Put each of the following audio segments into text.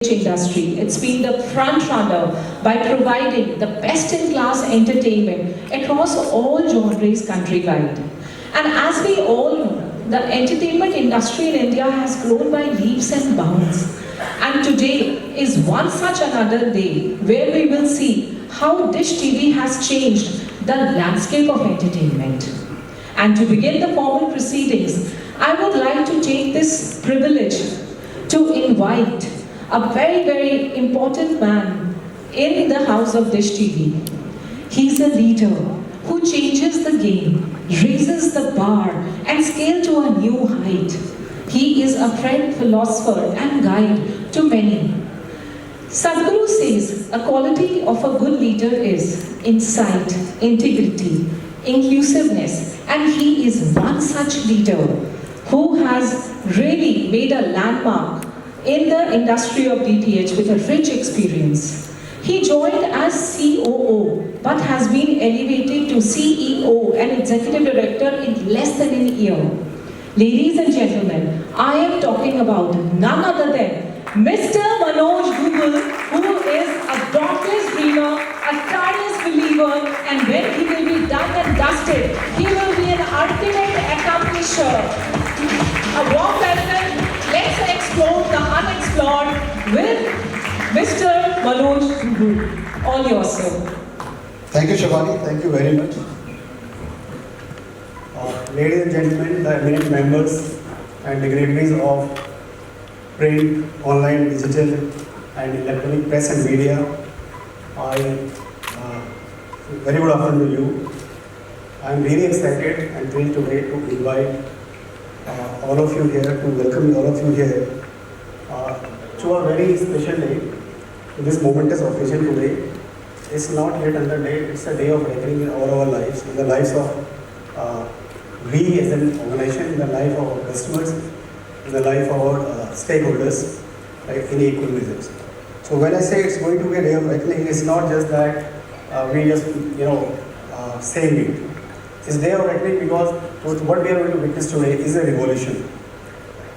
industry. It's been the front runner by providing the best-in-class entertainment across all genres countrywide. And as we all know, the entertainment industry in India has grown by leaps and bounds. And today is one such another day where we will see how Dish TV has changed the landscape of entertainment. And to begin the formal proceedings, I would like to take this privilege to invite a very, very important man in the house of Dish TV. He's a leader who changes the game, raises the bar and scale to a new height. He is a friend, philosopher and guide to many. Sadhguru says a quality of a good leader is insight, integrity, inclusiveness, and he is one such leader who has really made a landmark in the industry of DTH with a rich experience. He joined as COO but has been elevated to CEO and Executive Director in less than a year. Ladies and gentlemen, I am talking about none other than Mr. Manoj Google, who is a dauntless dreamer, a tireless believer, and when he will be done and dusted, he will be an ultimate accomplisher. A warm welcome. Let's explore the unexplored with Mr. Manoj Google. All yours, sir. Thank you, Shefali. Thank you very much. Ladies and gentlemen, the eminent members and dignitaries of print, online, digital, and electronic press and media, very good afternoon to you. I am really excited and thrilled today to invite all of you here, to welcome all of you here to a very special day. This momentous occasion today is not yet another day, it's a day of reckoning in all our lives, in the lives of we as an organization, in the life of our customers, in the life of our stakeholders, right, in equal measures. So when I say it's going to be a day of reckoning, it's not just that we just, saying it. It's a day of reckoning because what we are going to witness today is a revolution.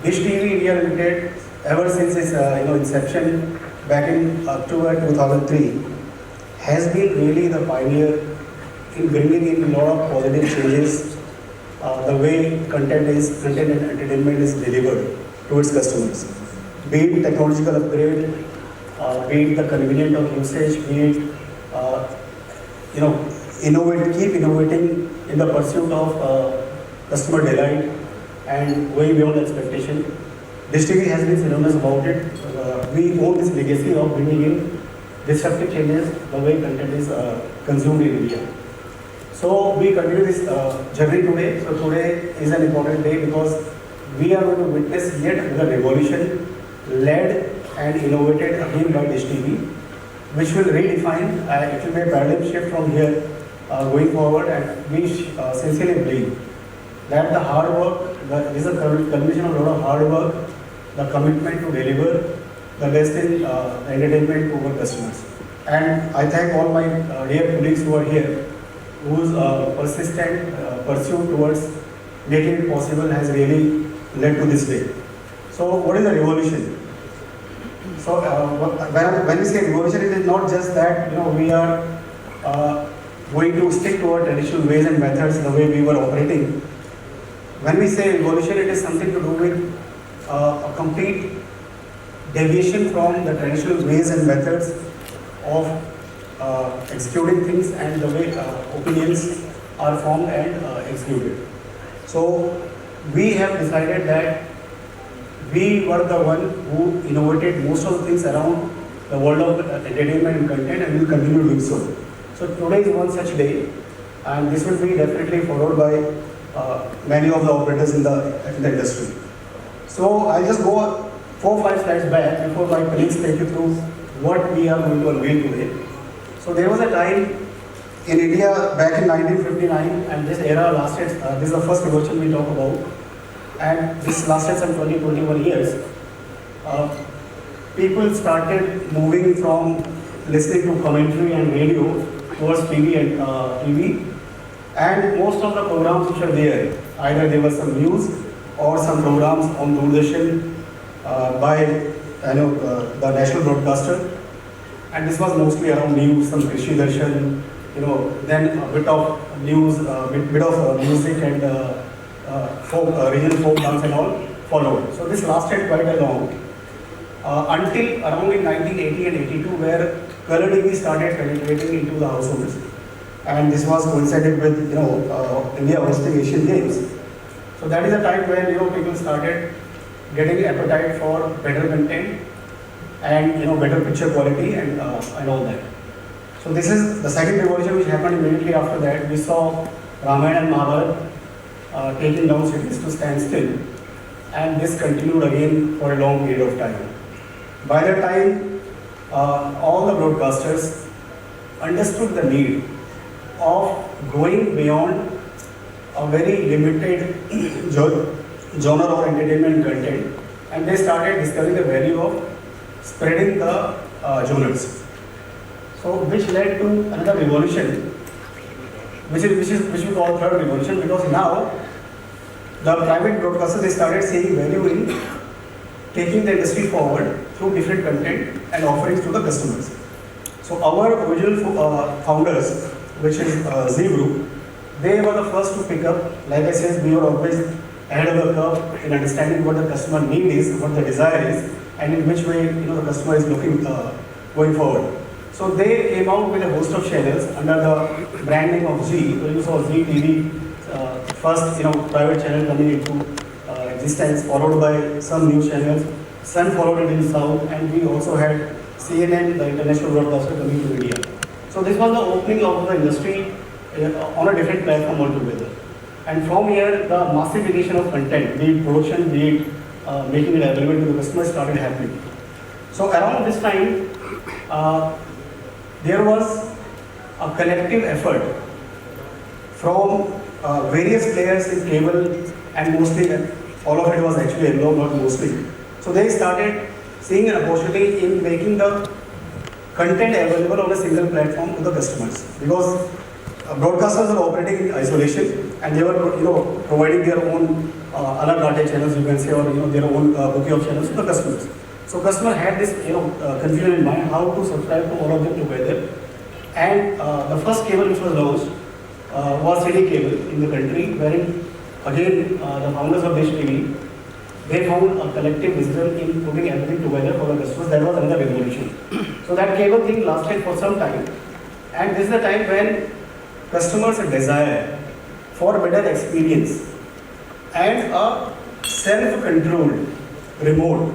Dish TV India Limited, ever since its inception back in October 2003, has been really the pioneer in bringing in a lot of positive changes. The way content and entertainment is delivered to its customers. Be it technological upgrade, be it the convenience of usage, be it keep innovating in the pursuit of customer delight and going beyond expectation. Dish TV has been synonymous about it. We own this legacy of bringing in disruptive changes the way content is consumed in India. So we continue this journey today. So today is an important day because we are going to witness yet another revolution led and innovated again by Dish TV, which will redefine, it will be a paradigm shift from here going forward, and we sincerely believe that the hard work, this is a culmination of a lot of hard work, the commitment to deliver the best in entertainment to our customers. And I thank all my dear colleagues who are here, whose persistent pursuit towards making it possible has really led to this day. So what is the revolution? So when we say revolution, it is not just that we are going to stick to our traditional ways and methods the way we were operating. When we say revolution, it is something to do with a complete deviation from the traditional ways and methods of executing things and the way opinions are formed and executed. So we have decided that we were the one who innovated most of the things around the world of entertainment and content, and will continue doing so. So today is one such day, and this will be definitely followed by many of the operators in the industry. So I'll just go 4 or 5 slides back before my colleagues take you through what we are going to unveil today. So there was a time in India back in 1959, and this era lasted, this is the first revolution we talk about, and this lasted some 20-21 years. People started moving from listening to commentary and radio towards TV, and most of the programs which are there, either there was some news or some programs on Doordarshan by the national broadcaster, and this was mostly around news, some Krishi Darshan, then a bit of news, bit of music and regional folk dance and all followed. So this lasted quite a long, until around in 1980 and 82, where color TV started penetrating into the households, and this was coincided with India hosting Asian Games. So that is the time when people started getting appetite for better content and better picture quality and all that. So this is the second revolution which happened immediately after that. We saw Ramayana and Mahabharata taking down cities to stand still, and this continued again for a long period of time. By the time all the broadcasters understood the need of going beyond a very limited genre or entertainment content, and they started discovering the value of spreading the genres. So which led to another revolution, which we call third revolution, because now the private broadcasters, they started seeing value in taking the industry forward through different content and offerings to the customers. So our original founders, which is Z Group, they were the first to pick up. Like I said, we were always ahead of the curve in understanding what the customer need is, what the desire is, and in which way the customer is looking going forward. So they came out with a host of channels under the brand name of Z. So you saw Z TV, first private channel coming into existence, followed by some news channels. Sun followed it in South, and we also had CNN, the international broadcaster, coming to India. So this was the opening of the industry on a different platform altogether. And from here, the massification of content, be it production, be it making it available to the customer, started happening. So around this time, there was a collective effort from various players in cable, and mostly all of it was actually analog, not mostly. So they started seeing an opportunity in making the content available on a single platform to the customers, because broadcasters are operating in isolation, and they were providing their own a la carte channels, you can say, or their own bouquet of channels to the customers. So customer had this confusion in mind how to subscribe to all of them together, and the first cable which was launched was CD cable in the country, wherein again the founders of Dish TV, they found a collective wisdom in putting everything together for the customers. That was another revolution. So that cable thing lasted for some time, and this is the time when customers desire for better experience and a self-controlled remote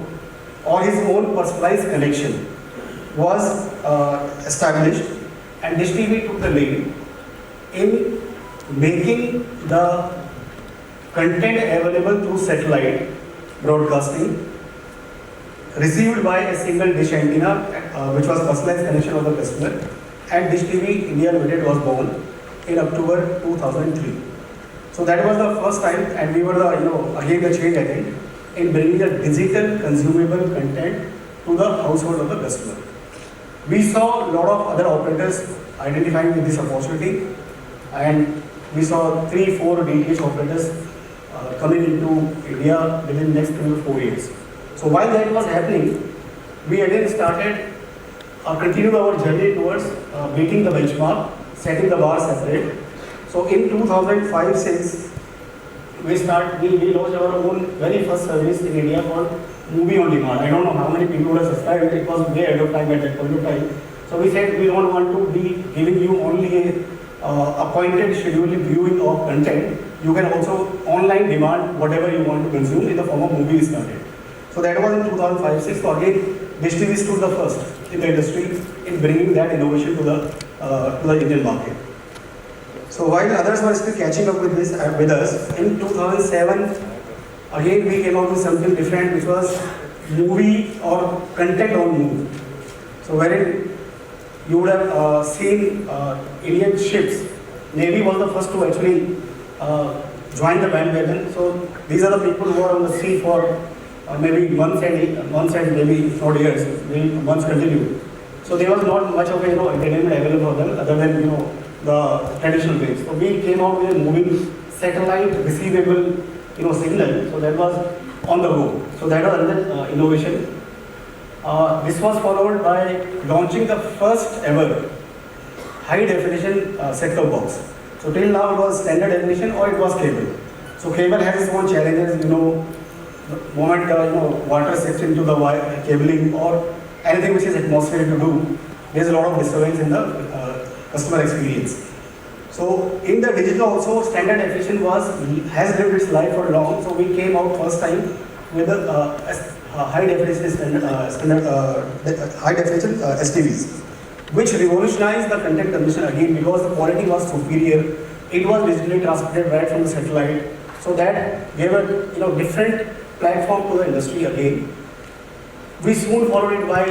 or his own personalized connection was established, and Dish TV took the lead in making the content available through satellite broadcasting received by a single dish antenna, which was personalized connection of the customer, and Dish TV India Limited was born in October 2003. So that was the first time, and we were again the change agent in bringing the digital consumable content to the household of the customer. We saw a lot of other operators identifying with this opportunity, and we saw 3-4 DTH operators coming into India within the next 3 to 4 years. So while that was happening, we again started continued our journey towards beating the benchmark, setting the bar separate. So in 2005-06, we launched our own very first service in India called Movie on Demand. I don't know how many people were subscribed. It was way ahead of time at that point of time. So we said we don't want to be giving you only a appointed scheduled viewing of content. You can also online demand whatever you want to consume in the form of movie started. So that was in 2005-06. So again, Dish TV stood the first in the industry in bringing that innovation to the Indian market. So while others were still catching up with this with us, in 2007, again we came out with something different, which was movie or content on move. So wherein you would have seen Indian ships. Navy was the first to actually join the bandwagon. So these are the people who are on the sea for maybe months and maybe not years, maybe months continued. So there was not much of entertainment available for them other than the traditional ways. So we came out with a moving satellite receivable signal. So that was on the go. So that was another innovation. This was followed by launching the first ever high definition set-top box. So till now it was standard definition or it was cable. So cable has its own challenges, the moment water seeps into the cabling or anything which is atmospheric to do, there's a lot of disturbance in the customer experience. So in the digital also, standard definition has lived its life for long. So we came out first time with a high definition high definition STVs, which revolutionized the content consumption again because the quality was superior. It was digitally transmitted right from the satellite, so that gave a different platform to the industry again. We soon followed it by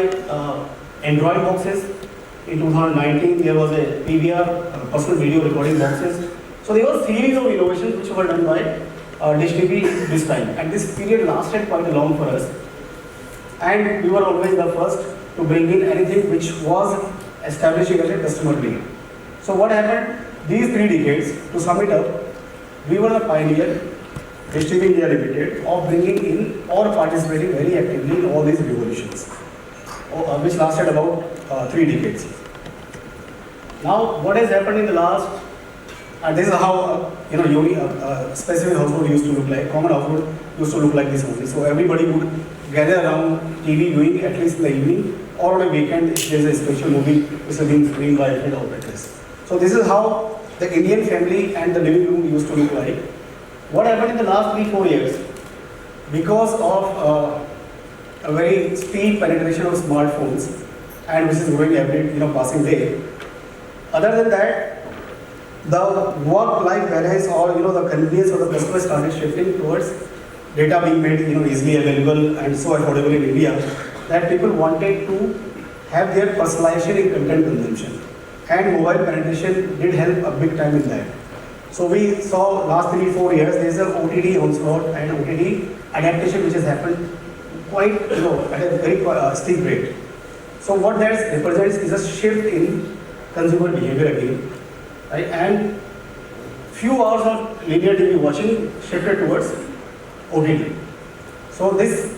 Android boxes. In 2019, there was a PVR, personal video recording boxes. So there was a series of innovations which were done by Dish TV this time, and this period lasted quite long for us. And we were always the first to bring in anything which was establishing as a customer need. So what happened? These 3 decades, to sum it up, we were the pioneer, Dish TV India Limited, of bringing in or participating very actively in all these revolutions, which lasted about 3 decades. Now, what has happened in the last, and this is how specific household used to look like. Common household used to look like this only. So everybody would gather around TV viewing at least in the evening or on a weekend if there is a special movie which is being screened by different operators. So this is how the Indian family and the living room used to look like. What happened in the last 3-4 years? Because of a very steep penetration of smartphones, and which is growing every passing day. Other than that, the work-life balance or the convenience of the customer started shifting towards data being made easily available and so affordable in India that people wanted to have their personalization in content consumption, and mobile penetration did help a big time in that. So we saw last 3-4 years there is a OTT onslaught and OTT adaptation which has happened quite at a very steep rate. So what that represents is a shift in consumer behavior again, right? And few hours of linear TV watching shifted towards OTT. So this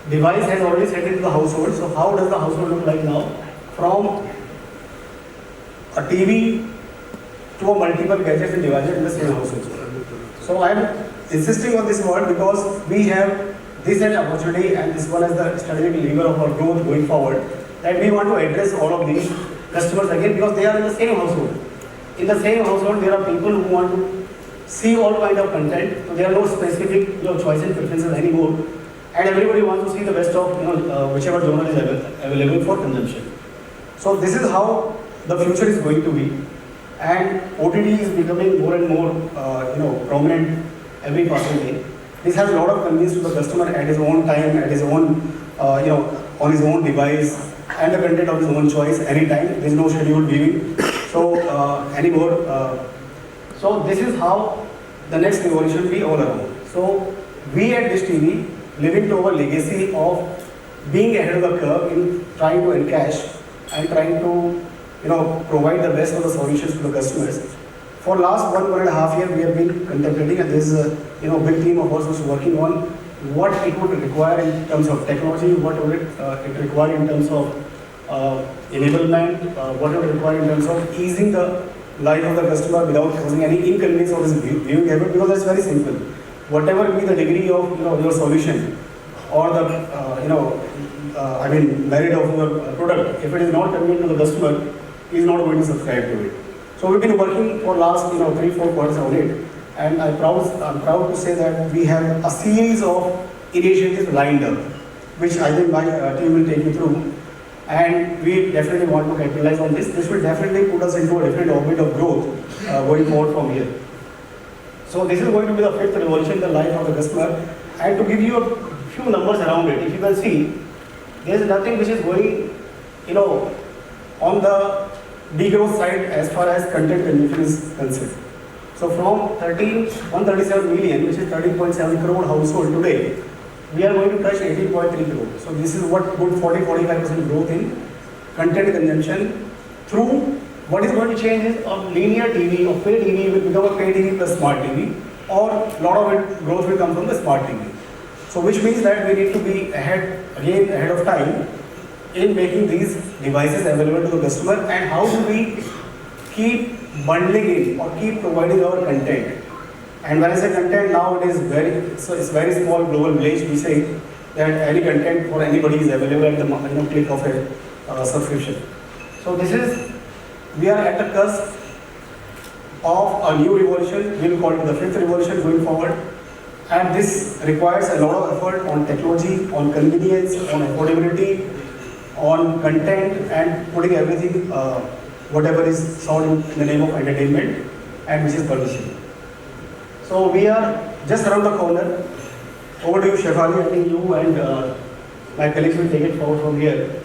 device has already set into the household. So how does the household look like now? From a TV to a multiple gadgets and devices in the same household. So I am insisting on this word because we have this as an opportunity, and this one as the strategic lever of our growth going forward, that we want to address all of these customers again because they are in the same household. In the same household, there are people who want to see all kind of content, so there are no specific choice and preferences anymore, and everybody wants to see the best of whichever genre is available for consumption. So this is how the future is going to be, and OTT is becoming more and more prominent every passing day. This has a lot of convenience to the customer at his own time, at his own on his own device, and the content of his own choice anytime. There is no scheduled viewing anymore. So this is how the next revolution will be all around. So we at Dish TV, living to our legacy of being ahead of the curve in trying to encash and trying to provide the best of the solutions to the customers. For last 1.5 years, we have been contemplating, and there is a big team of us who's working on what it would require in terms of technology, what would it require in terms of enablement, what would it require in terms of easing the life of the customer without causing any inconvenience of his viewing habit, because that's very simple. Whatever be the degree of your solution or the merit of your product, if it is not convenient to the customer, he is not going to subscribe to it. So we've been working for last 3-4 quarters on it, and I'm proud to say that we have a series of initiatives lined up, which I think my team will take you through, and we definitely want to capitalize on this. This will definitely put us into a different orbit of growth going forward from here. So this is going to be the 5th revolution in the life of the customer, and to give you a few numbers around it, if you can see, there is nothing which is going on the degrowth side as far as content consumption is concerned. So from 137 million, which is 13.7 crore household today, we are going to touch 18.3 crore. So this is what good 40-45% growth in content consumption through what is going to change is a linear TV or pay TV will become a pay TV plus smart TV, or a lot of it growth will come from the smart TV. So which means that we need to be ahead again ahead of time in making these devices available to the customer, and how do we keep bundling it or keep providing our content. And when I say content, now it is it's very small global village. We say that any content for anybody is available at the click of a subscription. So we are at the cusp of a new revolution. We will call it the fifth revolution going forward. And this requires a lot of effort on technology, on convenience, on affordability, on content, and putting everything, whatever is sound in the name of entertainment, and which is publishing. So we are just around the corner. Over to you, Shefali. I think you and my colleagues will take it forward from here.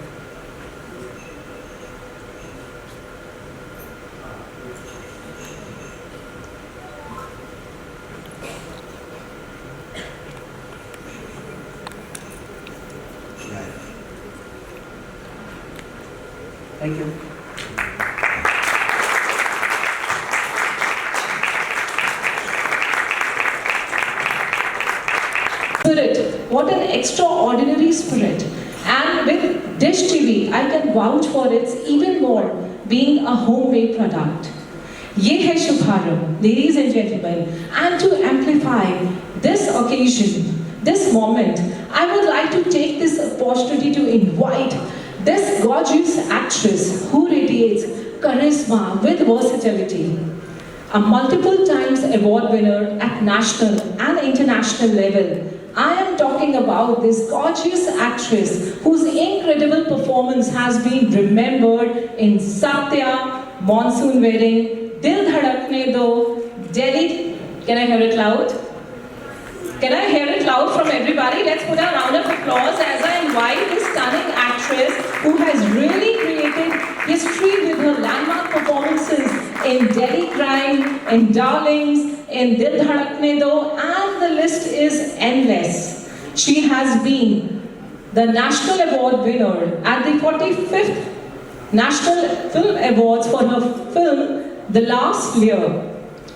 Thank you. Spirit, what an extraordinary spirit. And with Dish TV, I can vouch for its even more being a homemade product. Ye hai Shubharam, ladies and gentlemen, and to amplify this occasion, this moment, I would like to take this opportunity to invite this gorgeous actress who radiates charisma with versatility. A multiple times award winner at national and international level, I am talking about this gorgeous actress whose incredible performance has been remembered in Satya, Monsoon Wedding, Dil Dhadakne Do, Delhi. Can I hear it loud? Can I hear it loud from everybody? Let's put a round of applause as I invite this stunning actress who has really created history with her landmark performances in Delhi Crime, in Darlings, in Dil Dhadakne Do, and the list is endless. She has been the National Award winner at the 45th National Film Awards for her film The Last Year.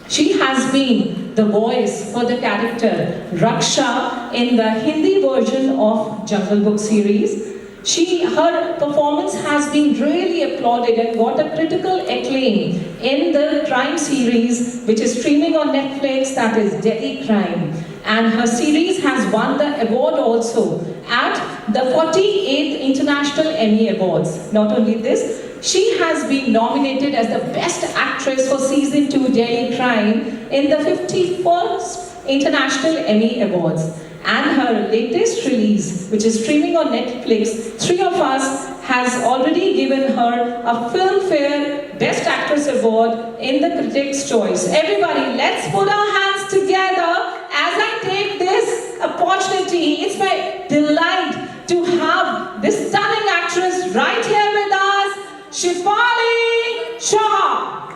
She has been the voice for the character Raksha in the Hindi version of Jungle Book series. Her performance has been really applauded and got a critical acclaim in the crime series which is streaming on Netflix, that is Delhi Crime. And her series has won the award also at the 48th International Emmy Awards. Not only this, she has been nominated as the Best Actress for Season 2 Delhi Crime in the 51st International Emmy Awards. And her latest release, which is streaming on Netflix, Three of Us, has already given her a Filmfare Best Actress Award in the Critics' Choice. Everybody, let's put our hands together as I take this opportunity. It's my delight to have this stunning actress right here with us, Shefali Shah.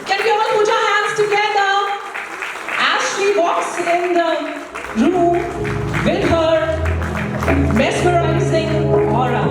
Can we all put our hands together as she walks in the room with her mesmerizing aura.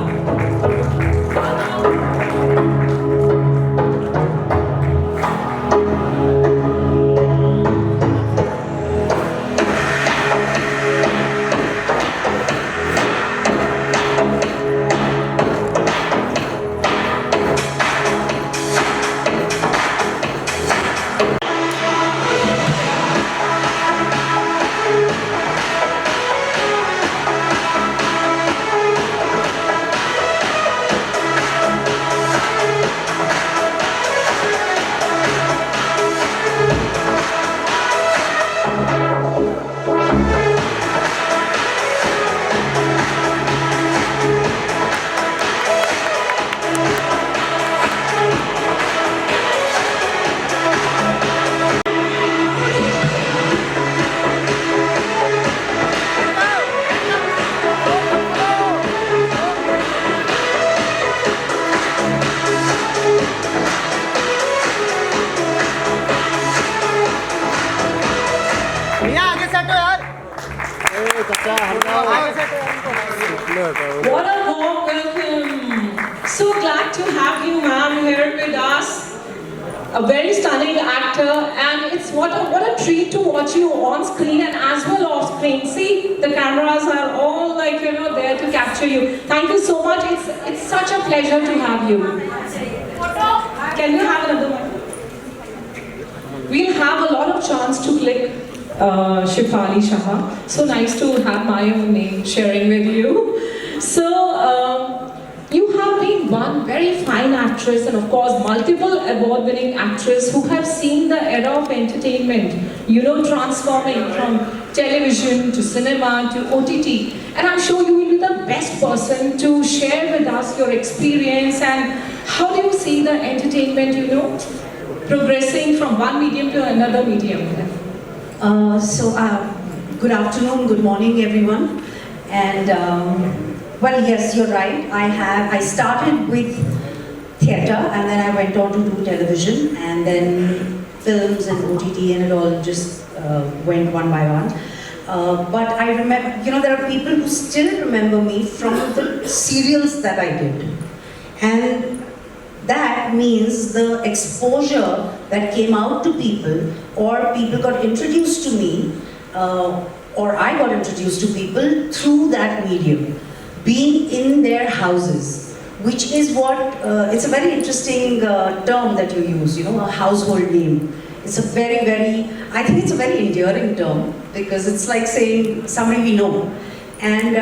What a warm welcome. So glad to have you, ma'am, here with us. a very stunning actor, and it's what a treat to watch you on screen and as well off screen. See, the cameras are all like, there to capture you. Thank you so much. It's such a pleasure to have you. Can we have another one? We'll have a lot of chance to click Shefali, Shah. So nice to have my own name sharing with you. So, you have been one very fine actress and of course multiple award-winning actress who have seen the era of entertainment, transforming from television to cinema to OTT. And I'm sure you will be the best person to share with us your experience and how do you see the entertainment, progressing from one medium to another medium. Good afternoon, good morning everyone. And well, yes, you're right. I started with theatre and then I went on to do television and then films and OTT and it all just went one by one. But I remember, there are people who still remember me from the serials that I did. And that means the exposure that came out to people or people got introduced to me or I got introduced to people through that medium. Being in their houses, which is what, it's a very interesting term that you use, a household name. It's a I think it's a very endearing term because it's like saying somebody we know. And,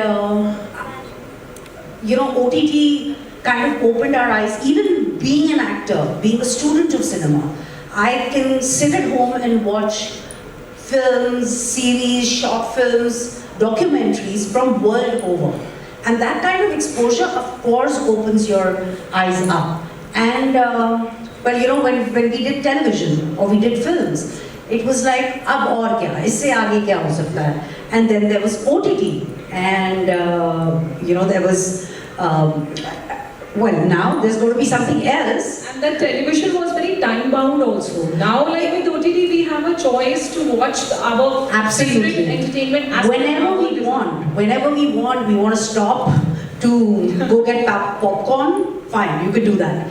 OTT kind of opened our eyes, even being an actor, being a student of cinema. I can sit at home and watch films, series, short films, documentaries from world over. And that kind of exposure, of course, opens your eyes up. And, when we did television or we did films, it was like, ab aur kya? Isse aage kya ho sakta hai? And then there was OTT. And, there was, well, now there's going to be something else. And the television was very time-bound also. Now, like with OTT, we have a choice to watch our favorite entertainment as whenever we want, we want to stop to go get popcorn, fine, you could do that.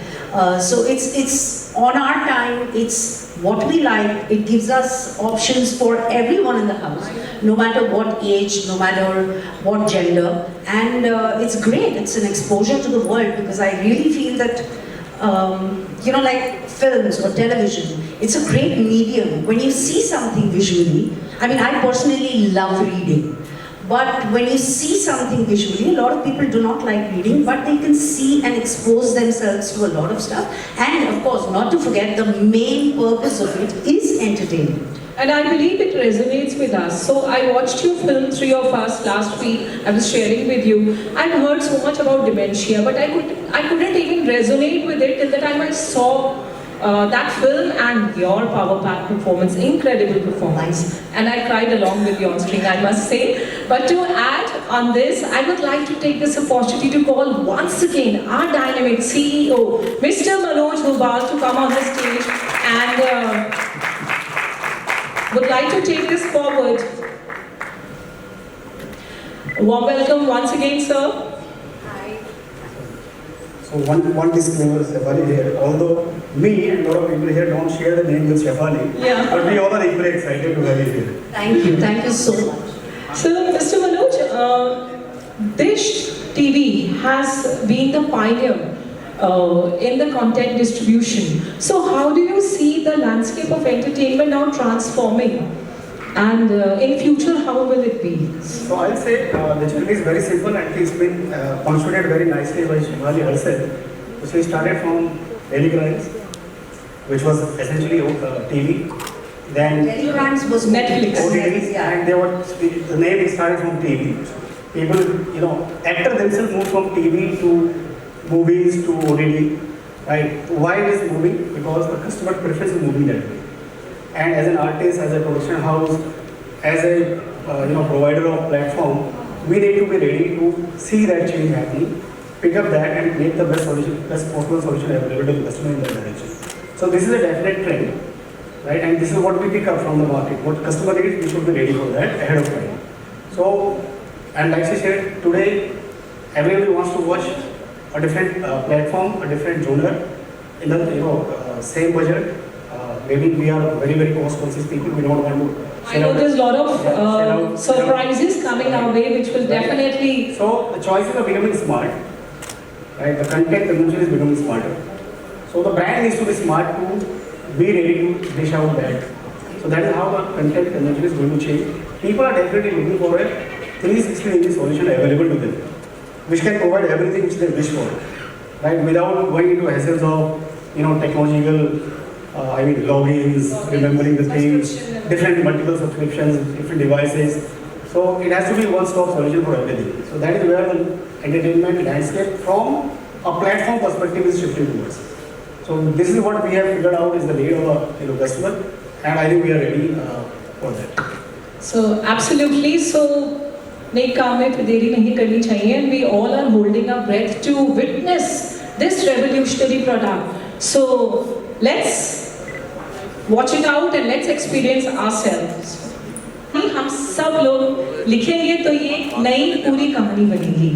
So it's on our time, it's what we like, it gives us options for everyone in the house, no matter what age, no matter what gender, and it's great, it's an exposure to the world because I really feel that, like films or television, it's a great medium. When you see something visually, I personally love reading. But when you see something visually, a lot of people do not like reading, but they can see and expose themselves to a lot of stuff. And of course, not to forget, the main purpose of it is entertainment. And I believe it resonates with us. So I watched your film, 3 of Us, last week. I was sharing with you. I've heard so much about dementia, but I couldn't even resonate with it till the time I saw that film and your power pack performance, incredible performance. And I cried along with you on screen, I must say. But to add on this, I would like to take this opportunity to call once again our dynamic CEO, Mr. Manoj Hubal, to come on the stage and would like to take this forward. Warm welcome once again, sir. So one disclaimer, Shefali here. Although me and a lot of people here don't share the name with Shefali, but we all are equally excited to have you here. Thank you so much. So, Mr. Manoj, Dish TV has been the pioneer in the content distribution. So, how do you see the landscape of entertainment now transforming? And in future, how will it be? So I'll say the journey is very simple and it's been punctuated very nicely by Shefali herself. So we started from Telegrams, which was essentially TV. Then Telegrams was Netflix. OTT, and the name started from TV. People, actors themselves moved from TV to movies to OTT. Right? Why it is moving? Because the customer preference is moving that way. And as an artist, as a production house, as a provider of platform, we need to be ready to see that change happening, pick up that and make the best possible solution available to the customer in that direction. So this is a definite trend, right? And this is what we pick up from the market. What customer needs, we should be ready for that ahead of time. So, and like she said, today everybody wants to watch a different platform, a different genre in the same budget. maybe we are very, very cost conscious people. We don't want to. I know there's a lot of sell out. surprises coming our way, which will definitely. So the choices are becoming smart. Right? The content consumption is becoming smarter. So the brand needs to be smart to be ready to dish out that. So that is how the content consumption is going to change. People are definitely looking for a 360-degree solution available to them, which can provide everything which they wish for, right? Without going into hassles of technological, logins, remembering the things, different multiple subscriptions, different devices. So it has to be one-stop solution for everything. So that is where the entertainment landscape from a platform perspective is shifting towards. So this is what we have figured out is the need of a customer, and I think we are ready for that. So absolutely. So नेक काम में देरी नहीं करनी चाहिए, and we all are holding our breath to witness this revolutionary product. So let's watch it out and let's experience ourselves. हम सब लोग लिखेंगे तो ये एक नई पूरी कहानी बनेगी.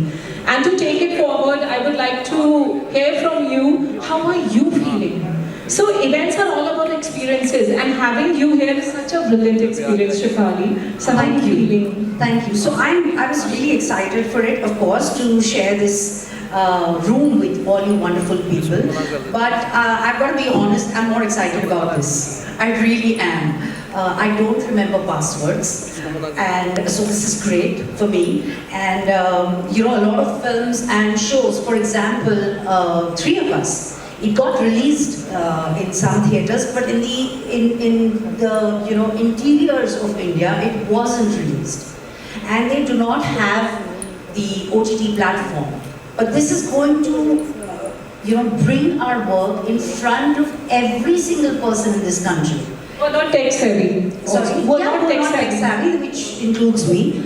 And to take it forward, I would like to hear from you. How are you feeling? So events are all about experiences, and having you here is such a brilliant experience, Shefali. So how are you feeling? Thank you. So I was really excited for it, of course, to share this room with all you wonderful people. But I've got to be honest, I'm more excited about this. I really am. I don't remember passwords, and so this is great for me. And a lot of films and shows, for example, three of us. It got released in some theaters, but in the interiors of India, it wasn't released, and they do not have the OTT platform. But this is going to, bring our work in front of every single person in this country. We're not tech savvy. Sorry, we're yeah, not we're tech not tech savvy, which includes me.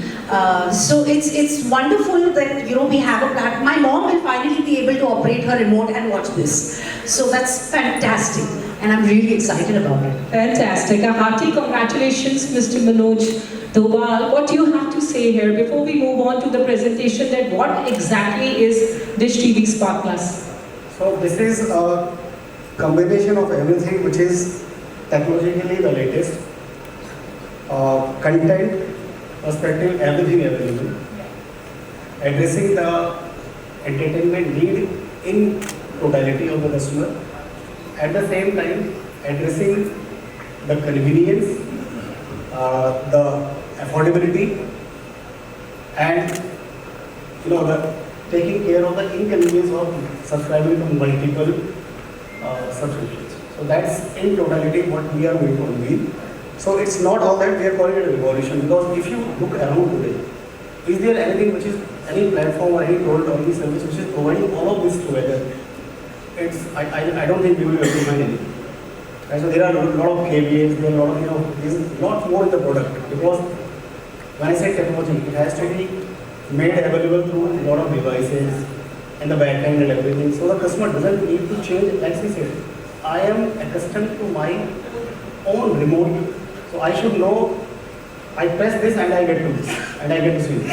So it's wonderful that we have a platform. My mom will finally be able to operate her remote and watch this. So that's fantastic, and I'm really excited about it. Fantastic. A hearty congratulations, Mr. Manoj Doval. What do you have to say here before we move on to the presentation? That what exactly is Dish TV Spark Plus? So this is a combination of everything which is technologically the latest, content perspective, everything available, addressing the entertainment need in totality of the customer, at the same time addressing the convenience, the affordability, and the taking care of the inconvenience of subscribing to multiple subscriptions. So that's in totality what we are going to unveil. So it's not all that we are calling it a revolution, because if you look around today, is there anything which is any platform or any product or any service which is providing all of this together? I don't think we will be able to find anything. Right? So there are a lot of KVAs, there are a lot of there's lot more in the product, because when I say technology, it has to be made available through a lot of devices and the back end and everything. So the customer doesn't need to change, like I said, I am accustomed to my own remote. So I should know, I press this and I get to this, and I get to see this.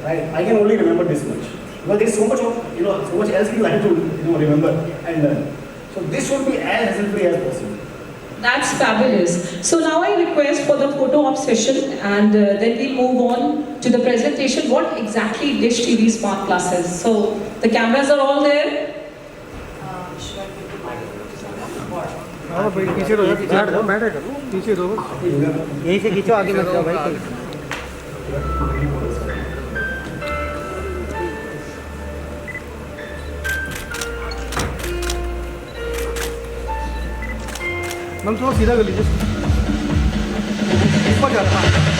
Right? I can only remember this much. But there is so much of, so much else you have to, remember and learn. So this should be as hassle-free as possible. That's fabulous. So now I request for the photo op session, and then we'll move on to the presentation. What exactly Dish TV Smart Plus is? So the cameras are all there. हाँ भाई पीछे रहो बैठ दो पीछे रहो यहीं से खींचो आगे मत जाओ भाई मैम थोड़ा सीधा कर लीजिए ऊपर जा रहा है